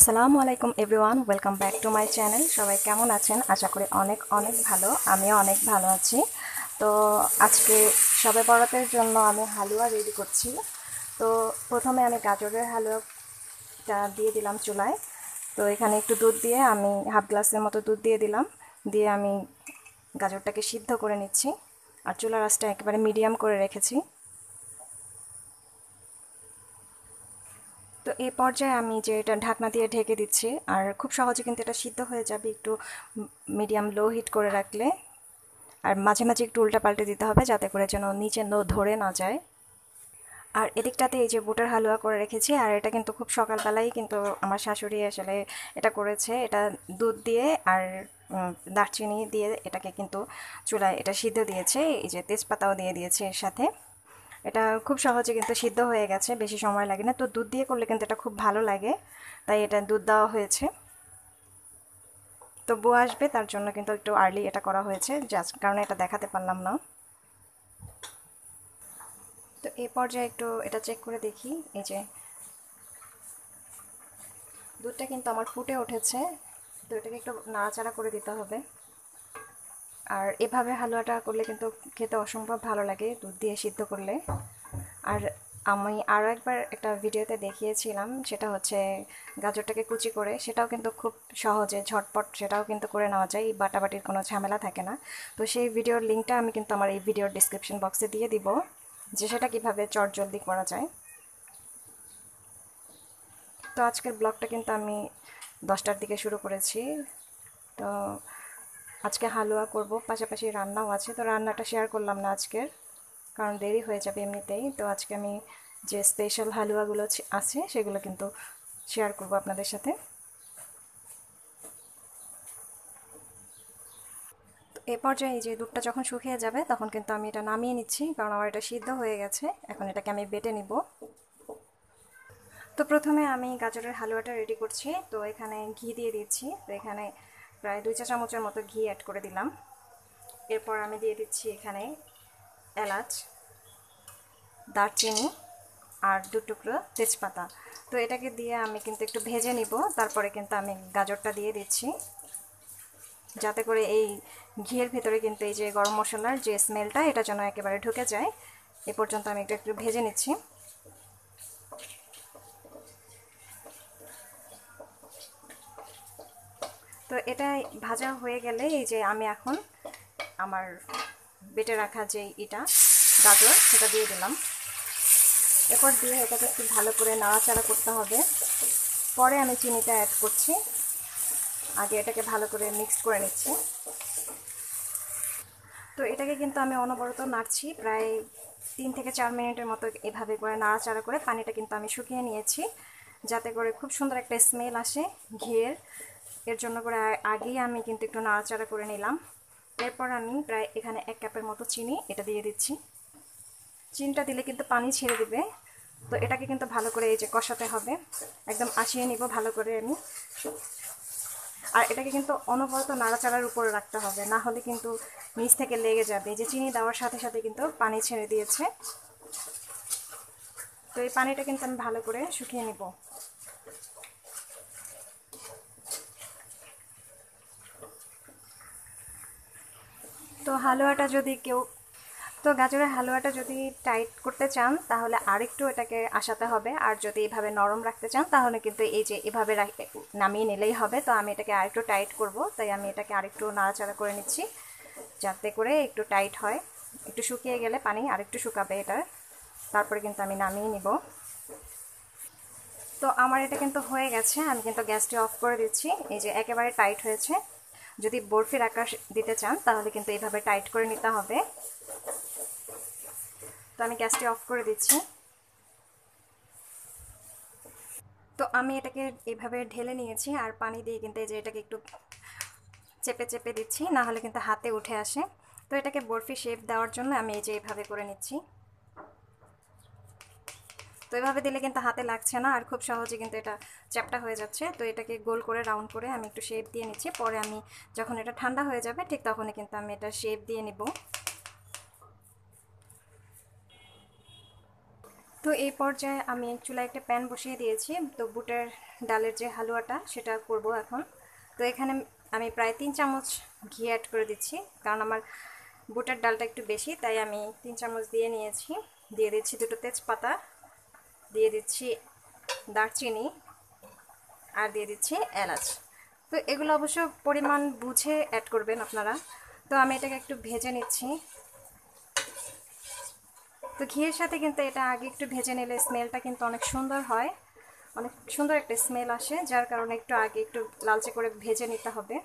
আসসালামু আলাইকুম everyone, welcome back to my channel. সবাই কেমন আছেন? আশা করি অনেক অনেক ভালো। আমিও অনেক ভালো আছি। তো আজকে শবে বরাতের জন্য আমি হালুয়া রেডি করছি। তো প্রথমে আমি গাজরের হালুয়াটা দিয়ে দিলাম চুলায়। তো এখানে একটু দুধ দিয়ে আমি হাফ গ্লাসের মতো দুধ দিয়ে দিলাম। দিয়ে আমি গাজরটাকে সিদ্ধ করে নিচ্ছি। আর চুলার আঁচটা একেবারে মিডিয়াম করে রেখেছি। তো এই পর্যায়ে আমি যে এটা ঢাকনা দিয়ে ঢেকে দিচ্ছি। আর খুব সহজে কিন্তু এটা সিদ্ধ হয়ে যাবে একটু মিডিয়াম লো হিট করে রাখলে। আর মাঝে মাঝে একটু উল্টা পাল্টে দিতে হবে যাতে করে যেন নিচে ধরে না যায়। আর এদিকটাতে এই যে বুটের হালুয়া করে রেখেছি। আর এটা কিন্তু খুব সকালবেলাই কিন্তু আমার শাশুড়ি আসলে এটা করেছে। এটা দুধ দিয়ে আর দারচিনি দিয়ে এটাকে কিন্তু চুলায় এটা সিদ্ধ দিয়েছে। এই যে তেজপাতাও দিয়ে দিয়েছে এর সাথে। এটা খুব সহজে কিন্তু সিদ্ধ হয়ে গেছে, বেশি সময় লাগে না। তো দুধ দিয়ে করলে কিন্তু এটা খুব ভালো লাগে, তাই এটা দুধ দেওয়া হয়েছে। তো বউ আসবে তার জন্য কিন্তু একটু আর্লি এটা করা হয়েছে, জাস্ট কারণে এটা দেখাতে পারলাম না। তো এই পর্যায়ে একটু এটা চেক করে দেখি। এই যে দুধটা কিন্তু আমার ফুটে উঠেছে। তো এটাকে একটু নাড়াচাড়া করে দিতে হবে। আর এভাবে হালুয়াটা করলে কিন্তু খেতে অসম্ভব ভালো লাগে দুধ দিয়ে সিদ্ধ করলে। আর আমি আরও একবার একটা ভিডিওতে দেখিয়েছিলাম, সেটা হচ্ছে গাজরটাকে কুচি করে, সেটাও কিন্তু খুব সহজে ঝটপট সেটাও কিন্তু করে নেওয়া যায়, বাটাবাটির কোনো ঝামেলা থাকে না। তো সেই ভিডিওর লিঙ্কটা আমি কিন্তু আমার এই ভিডিওর ডিসক্রিপশন বক্সে দিয়ে দিব, যে সেটা কীভাবে চটজলদি করা যায়। তো আজকের ব্লগটা কিন্তু আমি 10টার দিকে শুরু করেছি। তো আজকে হালুয়া করব, পাশাপাশি রান্নাও আছে। তো রান্নাটা শেয়ার করলাম না আজকের, কারণ দেরি হয়ে যাবে এমনিতেই। তো আজকে আমি যে স্পেশাল হালুয়াগুলো আছে সেগুলো কিন্তু শেয়ার করব আপনাদের সাথে। তো এ পর্যায়ে এই যে দুধটা যখন শুকিয়ে যাবে তখন কিন্তু আমি এটা নামিয়ে নিচ্ছি, কারণ আমার এটা সিদ্ধ হয়ে গেছে। এখন এটাকে আমি বেটে নিব। তো প্রথমে আমি গাজরের হালুয়াটা রেডি করছি। তো এখানে ঘি দিয়ে দিচ্ছি। তো এখানে প্রায় 2 চা চামচের মতো ঘি অ্যাড করে দিলাম। এরপর আমি দিয়ে দিচ্ছি এখানে এলাচ, দারচিনি আর 2 টুকরো তেজপাতা। তো এটাকে দিয়ে আমি কিন্তু একটু ভেজে নিব। তারপরে কিন্তু আমি গাজরটা দিয়ে দিচ্ছি, যাতে করে এই ঘিয়ের ভিতরে কিন্তু এই যে গরম মশলার যে স্মেলটা এটা যেন একেবারে ঢুকে যায়। এ পর্যন্ত আমি একটু একটু ভেজে নিচ্ছি। তো এটা ভাজা হয়ে গেলে এই যে আমি এখন আমার বেটে রাখা যে গাজর সেটা দিয়ে দিলাম। এরপর দিয়ে এটাকে একটু ভালো করে নাড়াচাড়া করতে হবে। পরে আমি চিনিটা অ্যাড করছি, আগে এটাকে ভালো করে মিক্স করে নিচ্ছি। তো এটাকে কিন্তু আমি অনবরত নাড়ছি, প্রায় 3 থেকে 4 মিনিটের মতো এভাবে করে নাড়াচাড়া করে পানিটা কিন্তু আমি শুকিয়ে নিয়েছি, যাতে করে খুব সুন্দর একটা স্মেল আসে ঘিয়ের। এর জন্য করে আগেই আমি কিন্তু একটু নাড়াচাড়া করে নিলাম। এরপর আমি প্রায় এখানে 1 কাপের মতো চিনি এটা দিয়ে দিচ্ছি। চিনিটা দিলে কিন্তু পানি ছেড়ে দিবে। তো এটাকে কিন্তু ভালো করে এই যে কষাতে হবে, একদম আশিয়ে নিব ভালো করে আমি। আর এটাকে কিন্তু অনবরত নাড়াচাড়ার উপরে রাখতে হবে, না হলে কিন্তু নিচ থেকে লেগে যাবে। যে চিনি দেওয়ার সাথে সাথে কিন্তু পানি ছেড়ে দিয়েছে। তো এই পানিটা কিন্তু আমি ভালো করে শুকিয়ে নিব। তো হালুয়াটা যদি কেউ তো গাজরের হালুয়াটা যদি টাইট করতে চান তাহলে আরেকটু এটাকে আসাতে হবে। আর যদি এভাবে নরম রাখতে চান তাহলে কিন্তু এই যে এভাবে নামিয়ে নিলেই হবে। তো আমি এটাকে আরেকটু টাইট করব, তাই আমি এটাকে আরেকটু নাড়াচাড়া করে নিচ্ছি যাতে করে একটু টাইট হয়। একটু শুকিয়ে গেলে পানি আরেকটু শুকাবে এটার, তারপরে কিন্তু আমি নামিয়ে নিব। তো আমার এটা কিন্তু হয়ে গেছে, আমি কিন্তু গ্যাসটি অফ করে দিচ্ছি। এই যে একেবারে টাইট হয়েছে। যদি বরফির আকার দিতে চান তাহলে কিন্তু এইভাবে টাইট করে নিতে হবে। তো আমি গ্যাসটি অফ করে দিচ্ছি। তো আমি এটাকে এভাবে ঢেলে নিয়েছি, আর পানি দিয়ে কিন্তু এই যে এটাকে একটু চেপে চেপে দিচ্ছি, না হলে কিন্তু হাতে উঠে আসে। তো এটাকে বরফি শেপ দেওয়ার জন্য আমি এই যে এইভাবে করে নিচ্ছি। তো এভাবে দিলে কিন্তু হাতে লাগছে না, আর খুব সহজে কিন্তু এটা চ্যাপটা হয়ে যাচ্ছে। তো এটাকে গোল করে রাউন্ড করে আমি একটু শেপ দিয়ে নিচ্ছি। পরে আমি যখন এটা ঠান্ডা হয়ে যাবে ঠিক তখনই কিন্তু আমি এটা শেপ দিয়ে নিব। তো এই পর্যায়ে আমি চুলায় একটা প্যান বসিয়ে দিয়েছি। তো বুটের ডালের যে হালুয়াটা সেটা করব এখন। তো এখানে আমি প্রায় 3 চামচ ঘি অ্যাড করে দিচ্ছি, কারণ আমার বুটের ডালটা একটু বেশি, তাই আমি 3 চামচ দিয়ে নিয়েছি। দিয়ে দিচ্ছি 2টো তেজপাতা, দিয়ে দিচ্ছি দারচিনি, আর দিয়ে দিচ্ছি এলাচ। তো এগুলো অবশ্য পরিমাণ বুঝে অ্যাড করবেন আপনারা। তো আমি এটাকে একটু ভেজে নিচ্ছি। তো ঘিয়ের সাথে কিন্তু এটা আগে একটু ভেজে নিলে স্মেলটা কিন্তু অনেক সুন্দর হয়, অনেক সুন্দর একটা স্মেল আসে, যার কারণে একটু আগে একটু লালচে করে ভেজে নিতে হবে।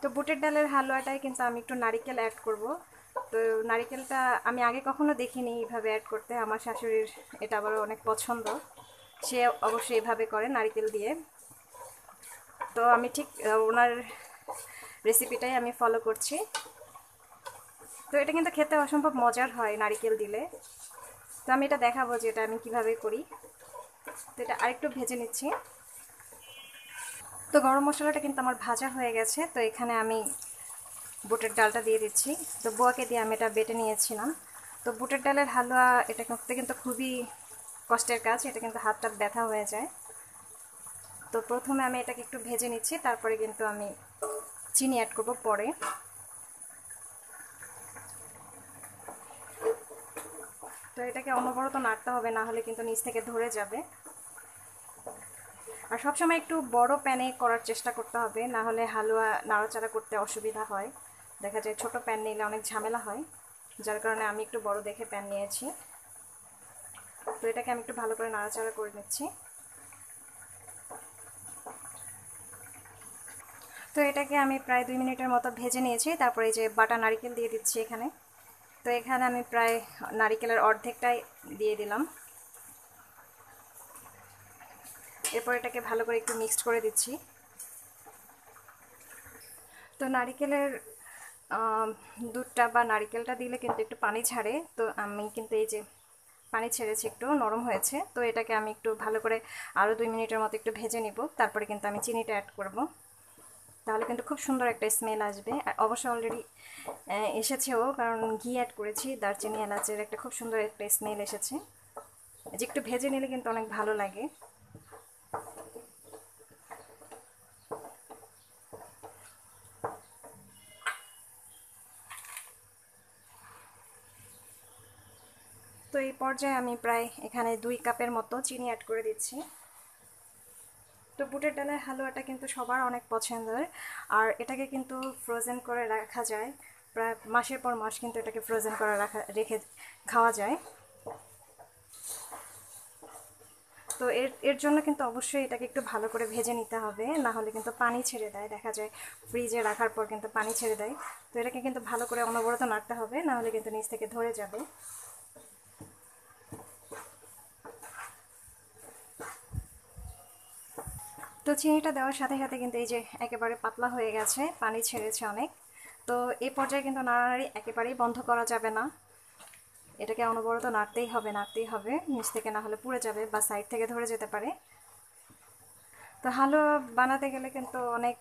তো বুটের ডালের হালুয়াটায় কিন্তু আমি একটু নারিকেল অ্যাড করব। তো নারিকেলটা আমি আগে কখনো দেখিনি এইভাবে অ্যাড করতে, আমার শাশুড়ির এটা আবারও অনেক পছন্দ, সে অবশ্যই এভাবে করে নারিকেল দিয়ে। তো আমি ঠিক ওনার রেসিপিটাই আমি ফলো করছি। তো এটা কিন্তু খেতে অসম্ভব মজার হয় নারিকেল দিলে। তো আমি এটা দেখাবো যে এটা আমি কিভাবে করি। তো এটা আরেকটু ভেজে নিচ্ছি। তো গরম মশলাটা কিন্তু আমার ভাজা হয়ে গেছে। তো এখানে আমি বুটের ডালটা দিয়ে দিচ্ছি। তো বোয়াকে দিয়ে আমি এটা বেটে নিয়েছিলাম। তো বুটের ডালের হালুয়া এটা করতে কিন্তু খুবই কষ্টের কাজ, এটা কিন্তু হাতটা ব্যথা হয়ে যায়। তো প্রথমে আমি এটাকে একটু ভেজে নিচ্ছি, তারপরে কিন্তু আমি চিনি অ্যাড করব পরে। তো এটাকে অনবরত নাড়তে হবে, না হলে কিন্তু নিচ থেকে ধরে যাবে। আর সবসময় একটু বড় প্যানে করার চেষ্টা করতে হবে, না হলে হালুয়া নাড়াচাড়া করতে অসুবিধা হয়। দেখা যায় ছোট প্যান নিলে অনেক ঝামেলা হয়, যার কারণে আমি একটু বড় দেখে প্যান নিয়েছি। তো এটাকে আমি একটু ভালো করে নাড়াচাড়া করে নিচ্ছি। তো এটাকে আমি প্রায় 2 মিনিটের মতো ভেজে নিয়েছি। তারপরে যে বাটা নারকেল দিয়ে দিচ্ছি এখানে। তো এখানে আমি প্রায় নারকেলের অর্ধেকটাই দিয়ে দিলাম। এরপর এটাকে ভালো করে একটু মিক্সড করে দিচ্ছি। তো নারকেলের দুধটা বা নারকেলটা দিলে কিন্তু একটু পানি ছাড়ে। তো আমি কিন্তু এই যে পানি ছেড়েছে, একটু নরম হয়েছে। তো এটাকে আমি একটু ভালো করে আরও 2 মিনিটের মতো একটু ভেজে নিব। তারপরে কিন্তু আমি চিনিটা অ্যাড করব, তাহলে কিন্তু খুব সুন্দর একটা স্মেল আসবে। আর অবশ্য অলরেডি এসেছেও, কারণ ঘি অ্যাড করেছি, দারচিনি এলাচের একটা খুব সুন্দর একটা স্মেল এসেছে। যে একটু ভেজে নিলে কিন্তু অনেক ভালো লাগে। তো এই পর্যায়ে আমি প্রায় এখানে 2 কাপের মতো চিনি অ্যাড করে দিচ্ছি। তো বুটের ডালের হালুয়াটা কিন্তু সবার অনেক পছন্দের, আর এটাকে কিন্তু ফ্রোজেন করে রাখা যায়, প্রায় মাসের পর মাস কিন্তু এটাকে ফ্রোজেন করে রেখে খাওয়া যায়। তো এর এর জন্য কিন্তু অবশ্যই এটাকে একটু ভালো করে ভেজে নিতে হবে, না হলে কিন্তু পানি ছেড়ে দেয়, দেখা যায় ফ্রিজে রাখার পর কিন্তু পানি ছেড়ে দেয়। তো এটাকে কিন্তু ভালো করে অনবরত নাড়তে হবে, না হলে কিন্তু নিচ থেকে ধরে যাবে। তো চিনিটা দেওয়ার সাথে সাথে কিন্তু এই যে একেবারে পাতলা হয়ে গেছে, পানি ছেড়েছে অনেক। তো এই পর্যায়ে কিন্তু নাড়ানাড়ি একেবারেই বন্ধ করা যাবে না, এটাকে অনবরত নাড়তেই হবে, নাড়তেই হবে, নিচ থেকে না হলে পুড়ে যাবে বা সাইড থেকে ধরে যেতে পারে। তো হালুয়া বানাতে গেলে কিন্তু অনেক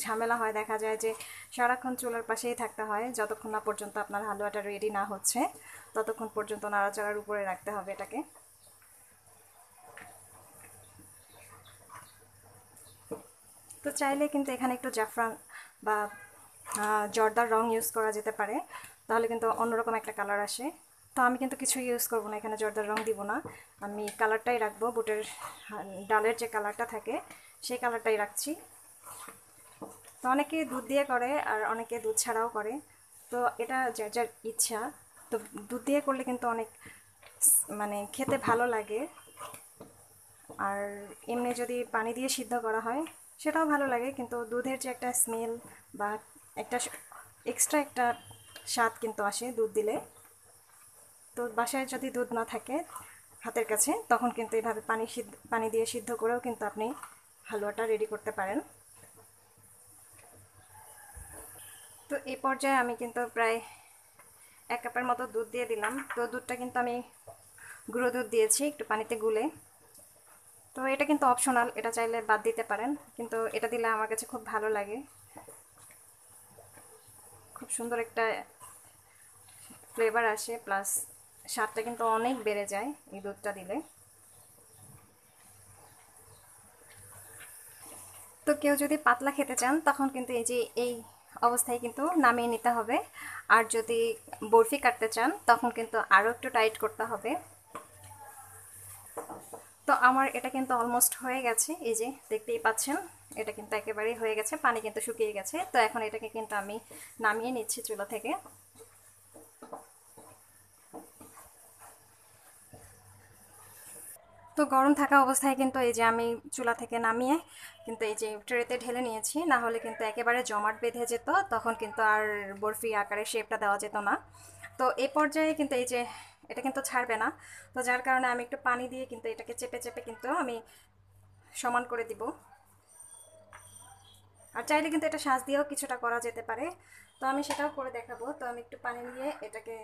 ঝামেলা হয়, দেখা যায় যে সারাক্ষণ চুলার পাশেই থাকতে হয়, যতক্ষণ না পর্যন্ত আপনার হালুয়াটা রেডি না হচ্ছে ততক্ষণ পর্যন্ত নাড়াচাড়ার উপরে রাখতে হবে এটাকে। তো চাইলে কিন্তু এখানে একটু জাফরান বা জর্দার রং ইউজ করা যেতে পারে, তাহলে কিন্তু অন্যরকম একটা কালার আসে। তো আমি কিন্তু কিছু ইউজ করব না, এখানে জর্দার রং দিব না, আমি কালারটাই রাখবো, বুটের ডালের যে কালারটা থাকে সেই কালারটাই রাখছি। তো অনেকে দুধ দিয়ে করে আর অনেকে দুধ ছাড়াও করে, তো এটা যার যার ইচ্ছা। তো দুধ দিয়ে করলে কিন্তু অনেক মানে খেতে ভালো লাগে, আর এমনি যদি পানি দিয়ে সিদ্ধ করা হয় সেটাও ভালো লাগে, কিন্তু দুধের যে একটা স্মেল বা একটা এক্সট্রা একটা স্বাদ কিন্তু আসে দুধ দিলে। তো বাসায় যদি দুধ না থাকে হাতের কাছে, তখন কিন্তু এভাবে পানি দিয়ে সিদ্ধ করেও কিন্তু আপনি হালুয়াটা রেডি করতে পারেন। তো এই পর্যায়ে আমি কিন্তু প্রায় 1 কাপের মতো দুধ দিয়ে দিলাম। তো দুধটা কিন্তু আমি গুঁড়ো দুধ দিয়েছি একটু পানিতে গুলে। তো এটা কিন্তু অপশনাল, এটা চাইলে বাদ দিতে পারেন, কিন্তু এটা দিলে আমার কাছে খুব ভালো লাগে, খুব সুন্দর একটা ফ্লেভার আসে, প্লাস স্বাদটা কিন্তু অনেক বেড়ে যায় এই দুধটা দিলে। কেউ যদি পাতলা খেতে চান তখন কিন্তু এই যে এই অবস্থায় কিন্তু নামিয়ে নিতে হবে। আর যদি বরফি কাটতে চান তখন কিন্তু আরও একটু টাইট করতে হবে। তো আমার এটা কিন্তু অলমোস্ট হয়ে গেছে, এই যে দেখতেই পাচ্ছেন এটা কিন্তু একেবারেই হয়ে গেছে, পানি কিন্তু শুকিয়ে গেছে। তো এখন এটাকে কিন্তু আমি নামিয়ে নিচ্ছি চুলা থেকে। তো গরম থাকা অবস্থায় কিন্তু এই যে আমি চুলা থেকে নামিয়ে কিন্তু এই যে ট্রেতে ঢেলে নিয়েছি, না হলে কিন্তু একেবারে জমাট বেঁধে যেত, তখন কিন্তু আর বরফি আকারে শেপটা দেওয়া যেত না। তো এই পর্যায়ে কিন্তু এই যে এটা কিন্তু ছাড়বে না, তো যার কারণে আমি একটু পানি দিয়ে কিন্তু এটাকে চেপে চেপে কিন্তু আমি সমান করে দিব। আর চাইলে কিন্তু এটা সাজ দিয়েও কিছুটা করা যেতে পারে, তো আমি সেটাও করে দেখাবো। তো আমি একটু পানি নিয়ে এটাকে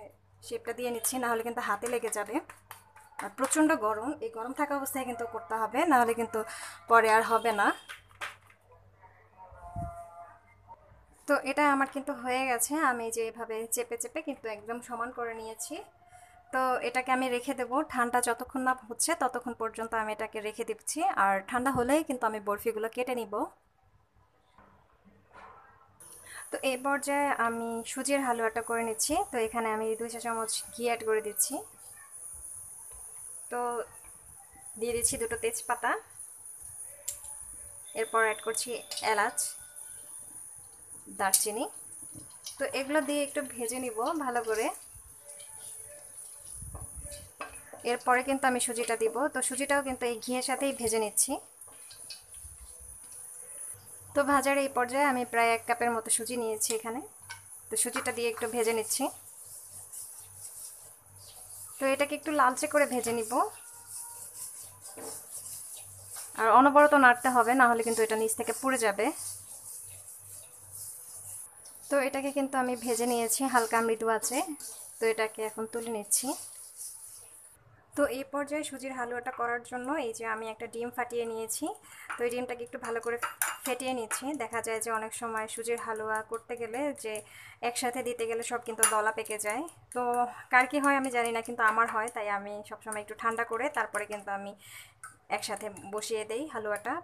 শেপটা দিয়ে নিচ্ছি, না হলে কিন্তু হাতে লেগে যাবে। আর প্রচণ্ড গরম, এই গরম থাকা অবস্থায় কিন্তু করতে হবে, না হলে কিন্তু পরে আর হবে না। তো এটা আমার কিন্তু হয়ে গেছে, আমি যে এভাবে চেপে চেপে কিন্তু একদম সমান করে নিয়েছি। তো এটাকে আমি রেখে দেবো, ঠান্ডা যতক্ষণ না হচ্ছে ততক্ষণ পর্যন্ত আমি এটাকে রেখে দিচ্ছি। আর ঠান্ডা হলেই কিন্তু আমি বরফিগুলো কেটে নিব। তো এই পর্যায়ে আমি সুজির হালুয়াটা করে নিচ্ছি। তো এখানে আমি 2 চা চামচ ঘি অ্যাড করে দিচ্ছি। তো দিয়ে দিচ্ছি 2টো তেজপাতা, এরপর অ্যাড করছি এলাচ, দারচিনি। তো এগুলো দিয়ে একটু ভেজে নিব ভালো করে। এরপরে কিন্তু আমি সুজিটা দিব, তো সুজিটাও কিন্তু এই ঘিয়ের সাথেই ভেজে নিচ্ছি। তো ভাজার এই পর্যায়ে আমি প্রায় 1 কাপের মতো সুজি নিয়েছি এখানে। তো সুজিটা দিয়ে একটু ভেজে নিচ্ছি। তো এটাকে একটু লালচে করে ভেজে নিব, আর অনবরত নাড়তে হবে, না হলে কিন্তু এটা নিচ থেকে পুড়ে যাবে। তো এটাকে কিন্তু আমি ভেজে নিয়েছি, হালকা মৃদু আছে। তো এটাকে এখন তুলে নিচ্ছি। তো এই পর্যায়ে সুজির হালুয়াটা করার জন্য এই যে আমি একটা ডিম ফাটিয়ে নিয়েছি। তো এই ডিমটাকে একটু ভালো করে ফেটিয়ে নিচ্ছি। দেখা যায় যে অনেক সময় সুজির হালুয়া করতে গেলে যে একসাথে দিতে গেলে সব কিন্তু দলা পেকে যায়। তো কার কি হয় আমি জানি না, কিন্তু আমার হয়, তাই আমি সবসময় একটু ঠান্ডা করে তারপরে কিন্তু আমি একসাথে বসিয়ে দেই হালুয়াটা,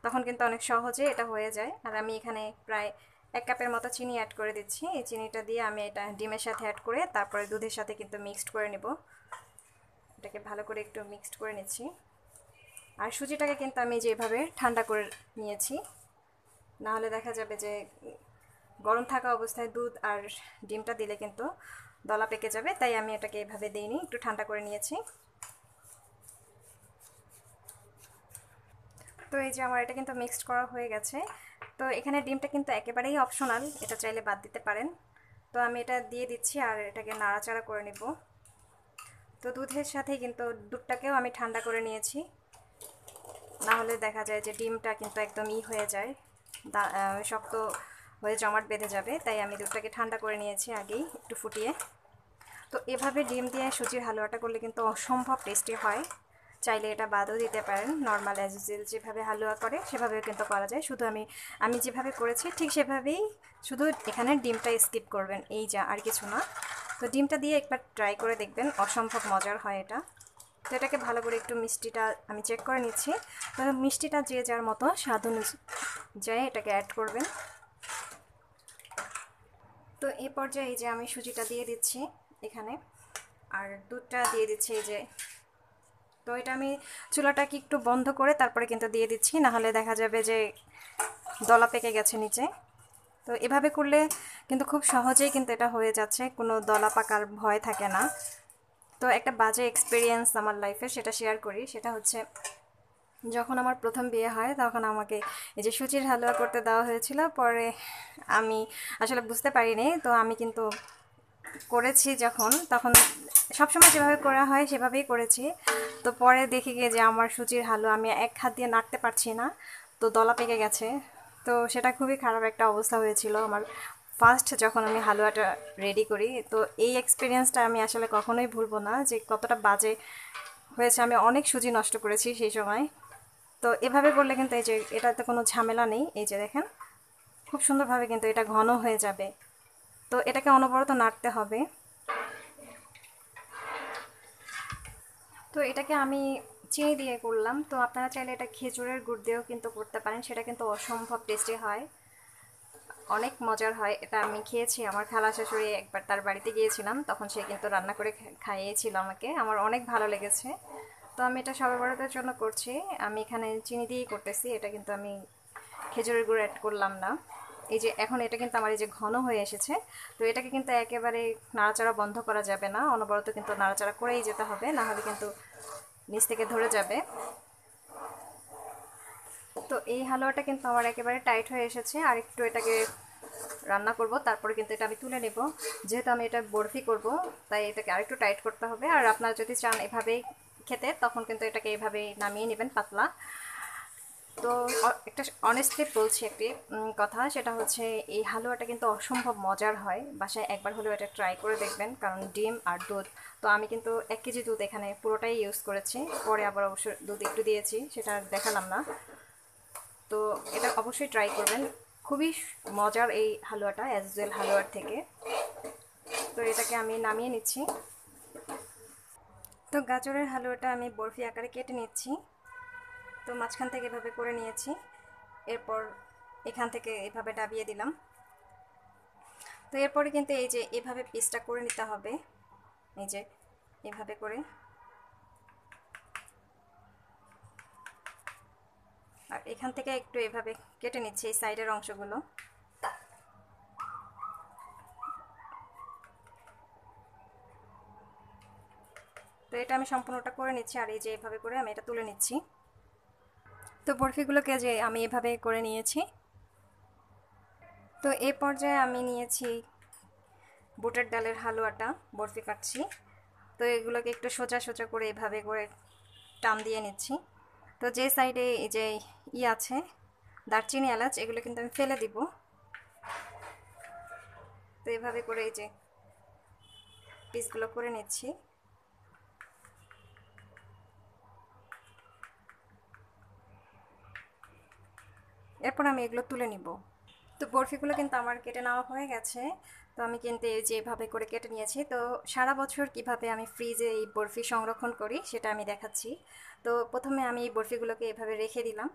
তখন কিন্তু অনেক সহজে এটা হয়ে যায়। আর আমি এখানে প্রায় 1 কাপের মতো চিনি অ্যাড করে দিচ্ছি। এই চিনিটা দিয়ে আমি এটা ডিমের সাথে অ্যাড করে তারপরে দুধের সাথে কিন্তু মিক্সড করে নেব। এটাকে ভালো করে একটু মিক্সড করে নিচ্ছি। আর সুজিটাকে কিন্তু আমি যেভাবে ঠান্ডা করে নিয়েছি, না হলে দেখা যাবে যে গরম থাকা অবস্থায় দুধ আর ডিমটা দিলে কিন্তু দলা পেকে যাবে, তাই আমি এটাকে এভাবে দিইনি, একটু ঠান্ডা করে নিয়েছি। তো এই যে আমার এটা কিন্তু মিক্সড করা হয়ে গেছে। তো এখানে ডিমটা কিন্তু একেবারেই অপশনাল, এটা চাইলে বাদ দিতে পারেন। তো আমি এটা দিয়ে দিচ্ছি আর এটাকে নাড়াচাড়া করে নিব। তো দুধের সাথে কিন্তু দুধটাকেও আমি ঠান্ডা করে নিয়েছি, না হলে দেখা যায় যে ডিমটা কিন্তু একদম হয়ে যায়, শক্ত হয়ে জমাট বেঁধে যাবে, তাই আমি দুধটাকে ঠান্ডা করে নিয়েছি আগেই একটু ফুটিয়ে। তো এভাবে ডিম দিয়ে সুজির হালুয়াটা করলে কিন্তু অসম্ভব টেস্টি হয়। চাইলে এটা বাদও দিতে পারেন, নর্মাল অ্যাজ ইউজুয়াল যেভাবে হালুয়া করে সেভাবেও কিন্তু করা যায়। শুধু আমি যেভাবে করেছি ঠিক সেভাবেই, শুধু এখানে ডিমটা স্কিপ করবেন, এই যা, আর কিছু না। তো ডিমটা দিয়ে একবার ট্রাই করে দেখবেন, অসম্ভব মজার হয় এটা। তো এটাকে ভালো করে একটু মিষ্টিটা আমি চেক করে নিচ্ছি। তো মিষ্টিটা যে যার মতো স্বাদ অনুযায়ী এটাকে অ্যাড করবেন। তো এই পর্যায়ে এই যে আমি সুজিটা দিয়ে দিচ্ছি এখানে, আর দুধটা দিয়ে দিচ্ছি এই যে। তো এটা আমি চুলাটাকে একটু বন্ধ করে তারপরে কিন্তু দিয়ে দিচ্ছি, না হলে দেখা যাবে যে দলা পেকে গেছে নিচে। তো এভাবে করলে কিন্তু খুব সহজেই কিন্তু এটা হয়ে যাচ্ছে, কোনো দলা পাকার ভয় থাকে না। তো একটা বাজে এক্সপিরিয়েন্স আমার লাইফে, সেটা শেয়ার করি। সেটা হচ্ছে যখন আমার প্রথম বিয়ে হয় তখন আমাকে এই যে সুজির হালুয়া করতে দেওয়া হয়েছিল, পরে আমি আসলে বুঝতে পারিনি। তো আমি কিন্তু করেছি যখন, তখন সবসময় যেভাবে করা হয় সেভাবেই করেছি। তো পরে দেখি গিয়ে যে আমার সুজির হালুয়া আমি এক হাত দিয়ে নাড়তে পারছি না, তো দলা পেকে গেছে। তো সেটা খুবই খারাপ একটা অবস্থা হয়েছিল আমার ফার্স্ট যখন আমি হালুয়াটা রেডি করি। তো এই এক্সপিরিয়েন্সটা আমি আসলে কখনোই ভুলবো না, যে কতটা বাজে হয়েছে। আমি অনেক সুজি নষ্ট করেছি সেই সময়। তো এভাবে করলে কিন্তু এই যে এটাতে কোনো ঝামেলা নেই, এই যে দেখেন খুব সুন্দরভাবে কিন্তু এটা ঘন হয়ে যাবে। তো এটাকে অনবরত নাড়তে হবে। তো এটাকে আমি চিনি দিয়ে করলাম। তো আপনারা চাইলে এটা খেজুরের গুড় দিয়েও কিন্তু করতে পারেন, সেটা কিন্তু অসম্ভব টেস্টি হয়, অনেক মজার হয়। এটা আমি খেয়েছি, আমার খালা শাশুড়ি একবার তার বাড়িতে গিয়েছিলাম, তখন সে কিন্তু রান্না করে খাইয়েছিল আমাকে, আমার অনেক ভালো লেগেছে। তো আমি এটা সবে বড়দের জন্য করছি, আমি এখানে চিনি দিয়েই করতেছি, এটা কিন্তু আমি খেজুরের গুড় অ্যাড করলাম না। এই যে এখন এটা কিন্তু আমার এই যে ঘন হয়ে এসেছে, তো এটাকে কিন্তু একেবারে নাড়াচাড়া বন্ধ করা যাবে না, অনবরত কিন্তু নাড়াচাড়া করেই যেতে হবে, না হলে কিন্তু নিচ থেকে ধরে যাবে। তো এই হালুয়াটা কিন্তু আমার একেবারে টাইট হয়ে এসেছে, আর একটু এটাকে রান্না করব, তারপরে কিন্তু এটা আমি তুলে নেব। যেহেতু আমি এটা বরফি করব, তাই এটাকে আরেকটু টাইট করতে হবে। আর আপনারা যদি চান এভাবেই খেতে, তখন কিন্তু এটাকে এভাবেই নামিয়ে নেবেন পাতলা। তো একটা অনেস্টলি বলছি একটি কথা, সেটা হচ্ছে এই হালুয়াটা কিন্তু অসম্ভব মজার হয়, বাসায় একবার হলেও এটা ট্রাই করে দেখবেন, কারণ ডিম আর দুধ, তো আমি কিন্তু 1 কেজি দুধ এখানে পুরোটাই ইউজ করেছি, পরে আবার অবশ্য দুধ একটু দিয়েছি, সেটা আর দেখালাম না। তো এটা অবশ্যই ট্রাই করবেন, খুবই মজার এই হালুয়াটা অ্যাজ ওয়েল হালুয়ার থেকে। তো এটাকে আমি নামিয়ে নিচ্ছি। তো গাজরের হালুয়াটা আমি বরফি আকারে কেটে নিচ্ছি। তো মাঝখান থেকে এভাবে করে নিয়েছি, এরপর এখান থেকে এভাবে ডাবিয়ে দিলাম। তো এরপরে কিন্তু এই যে এভাবে পিসটা করে নিতে হবে, এই যে এভাবে করে, আর এখান থেকে একটু এভাবে কেটে নিচ্ছি এই সাইডের অংশগুলো। তো এটা আমি সম্পূর্ণটা করে নিচ্ছি, আর এই যে এভাবে করে আমি এটা তুলে নিচ্ছি। তো বরফিগুলোকে যে আমি এভাবে করে নিয়েছি। তো এই পর্যায়ে আমি নিয়েছি বুটের ডালের হালুয়াটা, বরফি কাটছি। তো এগুলোকে একটু সোজা সোজা করে এভাবে করে টান দিয়ে নিচ্ছি। তো যে সাইডে এই যে আছে দারচিনি এলাচ, এগুলো কিন্তু আমি ফেলে দিব। তো এভাবে করে এই যে পিসগুলো করে নিচ্ছি। এরপর আমি এগুলো তুলে নিব। তো বরফিগুলো কিন্তু আমার কেটে নেওয়া হয়ে গেছে। তো আমি কিন্তু এই যে এভাবে করে কেটে নিয়েছি। তো সারা বছর কিভাবে আমি ফ্রিজে এই বরফি সংরক্ষণ করি সেটা আমি দেখাচ্ছি। তো প্রথমে আমি এই বরফিগুলোকে এভাবে রেখে দিলাম।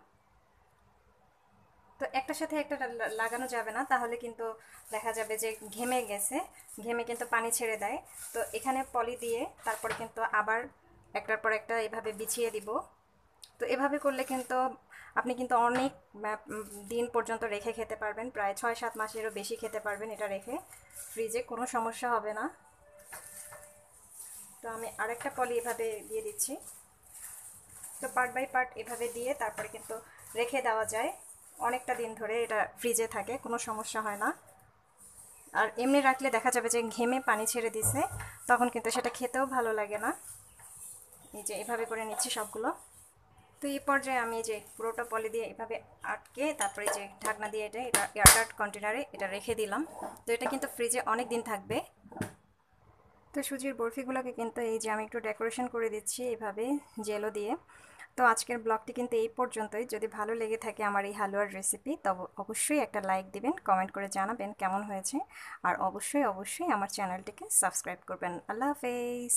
তো একটার সাথে একটা লাগানো যাবে না, তাহলে কিন্তু দেখা যাবে যে ঘেমে গেছে, ঘেমে কিন্তু পানি ছেড়ে দেয়। তো এখানে পলি দিয়ে তারপর কিন্তু আবার একটার পর একটা এভাবে বিছিয়ে দিব। তো এভাবে করলে কিন্তু আপনি কিন্তু অনেক দিন পর্যন্ত রেখে খেতে পারবেন, প্রায় 6-7 মাসেরও বেশি খেতে পারবেন এটা রেখে ফ্রিজে, কোনো সমস্যা হবে না। তো আমি আরেকটা পলি এভাবে দিয়ে দিচ্ছি। তো পার্ট বাই পার্ট এভাবে দিয়ে তারপরে কিন্তু রেখে দেওয়া যায়, অনেকটা দিন ধরে এটা ফ্রিজে থাকে, কোনো সমস্যা হয় না। আর এমনি রাখলে দেখা যাবে যে ঘেমে পানি ছেড়ে দিছে, তখন কিন্তু সেটা খেতেও ভালো লাগে না। এই যে এভাবে করে নিচ্ছি সবগুলো। তো এই পর্যায়ে আমি যে পুরোটা পলি দিয়ে এভাবে আটকে তারপরে যে ঢাকনা দিয়ে এটা এয়ারটাইট কন্টেনারে এটা রেখে দিলাম। তো এটা কিন্তু ফ্রিজে অনেক দিন থাকবে। তো সুজির বরফিগুলোকে কিন্তু এই যে আমি একটু ডেকোরেশন করে দিচ্ছি এভাবে জেলো দিয়ে। তো আজকের ব্লগটি কিন্তু এই পর্যন্তই। যদি ভালো লেগে থাকে আমার এই হালুয়ার রেসিপি, তবে অবশ্যই একটা লাইক দিবেন, কমেন্ট করে জানাবেন কেমন হয়েছে, আর অবশ্যই অবশ্যই আমার চ্যানেলটিকে সাবস্ক্রাইব করবেন। আল্লাহ হাফেজ।